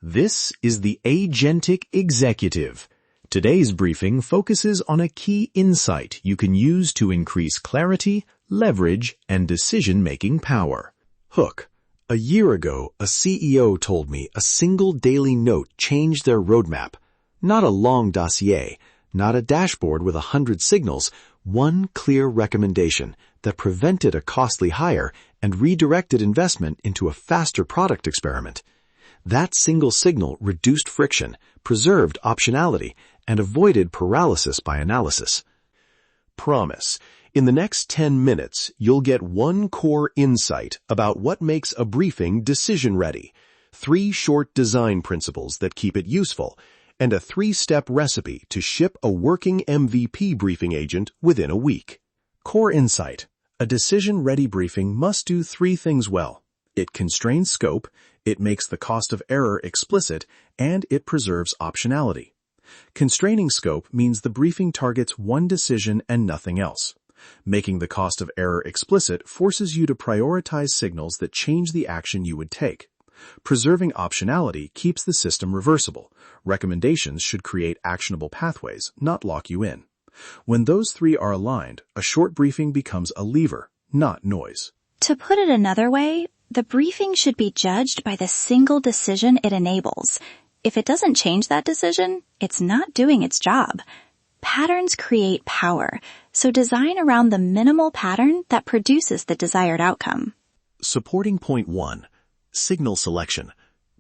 This is the Agentic Executive. Today's briefing focuses on a key insight you can use to increase clarity, leverage, and decision-making power. Hook. A year ago, a CEO told me a single daily note changed their roadmap. Not a long dossier, not a dashboard with 100 signals, one clear recommendation that prevented a costly hire and redirected investment into a faster product experiment. That single signal reduced friction, preserved optionality, and avoided paralysis by analysis. Promise. In the next 10 minutes, you'll get one core insight about what makes a briefing decision-ready, 3 short design principles that keep it useful, and a 3-step recipe to ship a working MVP briefing agent within a week. Core insight. A decision-ready briefing must do 3 things well. It constrains scope, it makes the cost of error explicit, and it preserves optionality. Constraining scope means the briefing targets one decision and nothing else. Making the cost of error explicit forces you to prioritize signals that change the action you would take. Preserving optionality keeps the system reversible. Recommendations should create actionable pathways, not lock you in. When those 3 are aligned, a short briefing becomes a lever, not noise. To put it another way, the briefing should be judged by the single decision it enables. If it doesn't change that decision, it's not doing its job. Patterns create power, so design around the minimal pattern that produces the desired outcome. Supporting point 1. Signal selection.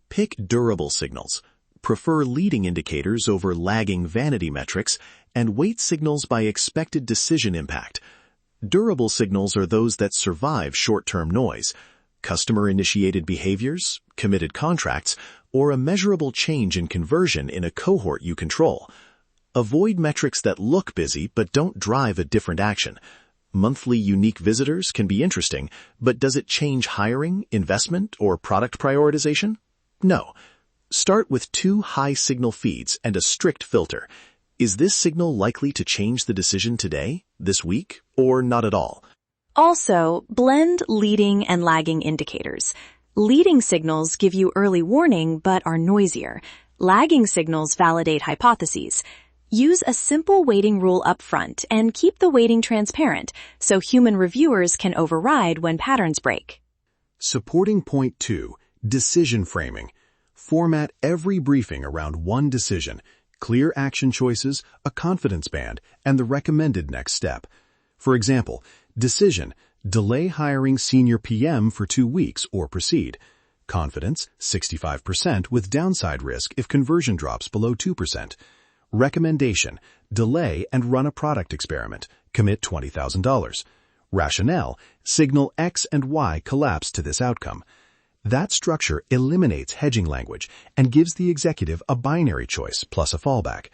Pick durable signals. Prefer leading indicators over lagging vanity metrics, and weight signals by expected decision impact. Durable signals are those that survive short-term noise. Customer-initiated behaviors, committed contracts, or a measurable change in conversion in a cohort you control. Avoid metrics that look busy but don't drive a different action. Monthly unique visitors can be interesting, but does it change hiring, investment, or product prioritization? No. Start with 2 high-signal feeds and a strict filter. Is this signal likely to change the decision today, this week, or not at all? Also, blend leading and lagging indicators. Leading signals give you early warning but are noisier. Lagging signals validate hypotheses. Use a simple weighting rule up front and keep the weighting transparent so human reviewers can override when patterns break. Supporting point 2, decision framing. Format every briefing around one decision, clear action choices, a confidence band, and the recommended next step. For example, decision, delay hiring senior PM for 2 weeks or proceed. Confidence, 65% with downside risk if conversion drops below 2%. Recommendation, delay and run a product experiment. Commit $20,000. Rationale, signal X and Y collapse to this outcome. That structure eliminates hedging language and gives the executive a binary choice plus a fallback.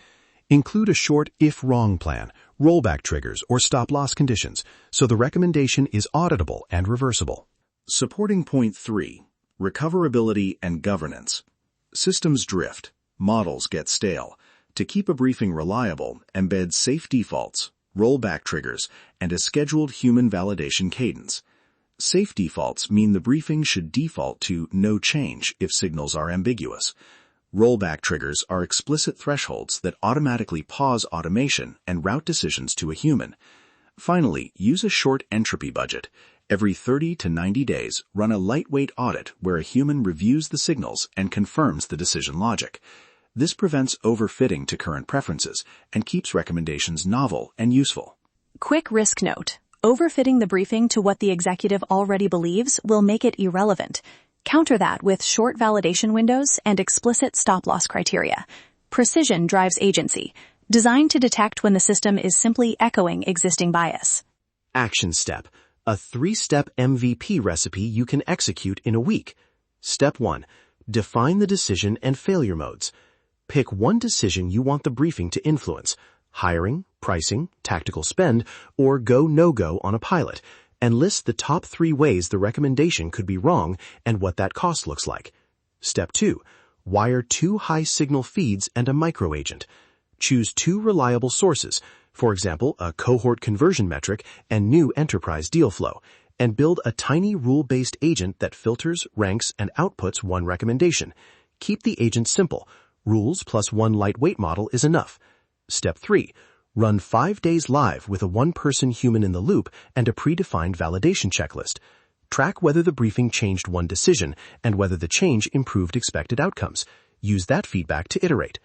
Include a short if-wrong plan, rollback triggers, or stop-loss conditions, so the recommendation is auditable and reversible. Supporting point 3, recoverability and governance. Systems drift, models get stale. To keep a briefing reliable, embed safe defaults, rollback triggers, and a scheduled human validation cadence. Safe defaults mean the briefing should default to no change if signals are ambiguous. Rollback triggers are explicit thresholds that automatically pause automation and route decisions to a human. Finally, use a short entropy budget. Every 30 to 90 days, run a lightweight audit where a human reviews the signals and confirms the decision logic. This prevents overfitting to current preferences and keeps recommendations novel and useful. Quick risk note. Overfitting the briefing to what the executive already believes will make it irrelevant. Counter that with short validation windows and explicit stop-loss criteria. Precision drives agency, designed to detect when the system is simply echoing existing bias. Action step, a 3-step MVP recipe you can execute in a week. Step 1, define the decision and failure modes. Pick one decision you want the briefing to influence, hiring, pricing, tactical spend, or go no-go on a pilot, and list the top 3 ways the recommendation could be wrong and what that cost looks like. Step 2, wire 2 high-signal feeds and a microagent. Choose 2 reliable sources, for example, a cohort conversion metric and new enterprise deal flow, and build a tiny rule-based agent that filters, ranks, and outputs one recommendation. Keep the agent simple. Rules plus one lightweight model is enough. Step 3. Run 5 days live with a one-person human in the loop and a predefined validation checklist. Track whether the briefing changed one decision and whether the change improved expected outcomes. Use that feedback to iterate.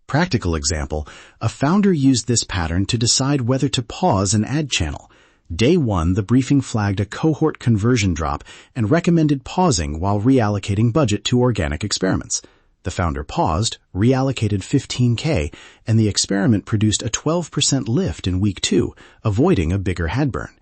Practical example, a founder used this pattern to decide whether to pause an ad channel. Day 1, the briefing flagged a cohort conversion drop and recommended pausing while reallocating budget to organic experiments. The founder paused, reallocated $15K, and the experiment produced a 12% lift in week 2, avoiding a bigger ad burn.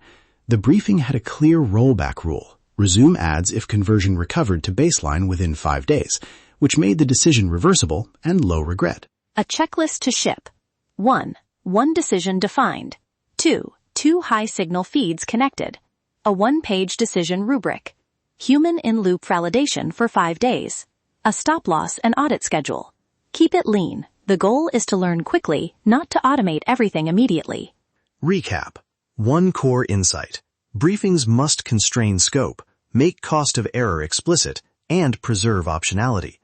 The briefing had a clear rollback rule: resume ads if conversion recovered to baseline within 5 days, which made the decision reversible and low regret. A checklist to ship. 1. One decision defined. 2. 2 high-signal feeds connected. A 1-page decision rubric. Human-in-loop validation for 5 days. A stop-loss and audit schedule. Keep it lean. The goal is to learn quickly, not to automate everything immediately. Recap. 1 core insight. Briefings must constrain scope, make cost of error explicit, and preserve optionality.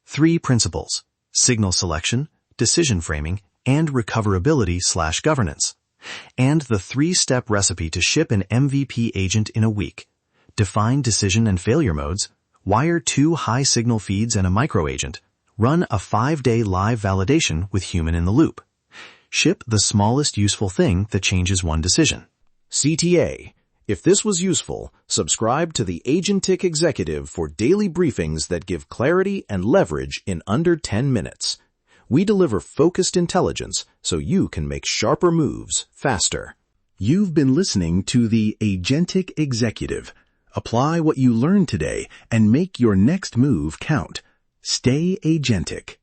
3 principles: signal selection, decision framing, and recoverability/governance. And the 3-step recipe to ship an MVP agent in a week. Define decision and failure modes, wire 2 high-signal feeds and a microagent, run a 5-day live validation with human in the loop. Ship the smallest useful thing that changes one decision. CTA. If this was useful, subscribe to the Agentic Executive for daily briefings that give clarity and leverage in under 10 minutes. We deliver focused intelligence so you can make sharper moves faster. You've been listening to the Agentic Executive. Apply what you learned today and make your next move count. Stay agentic.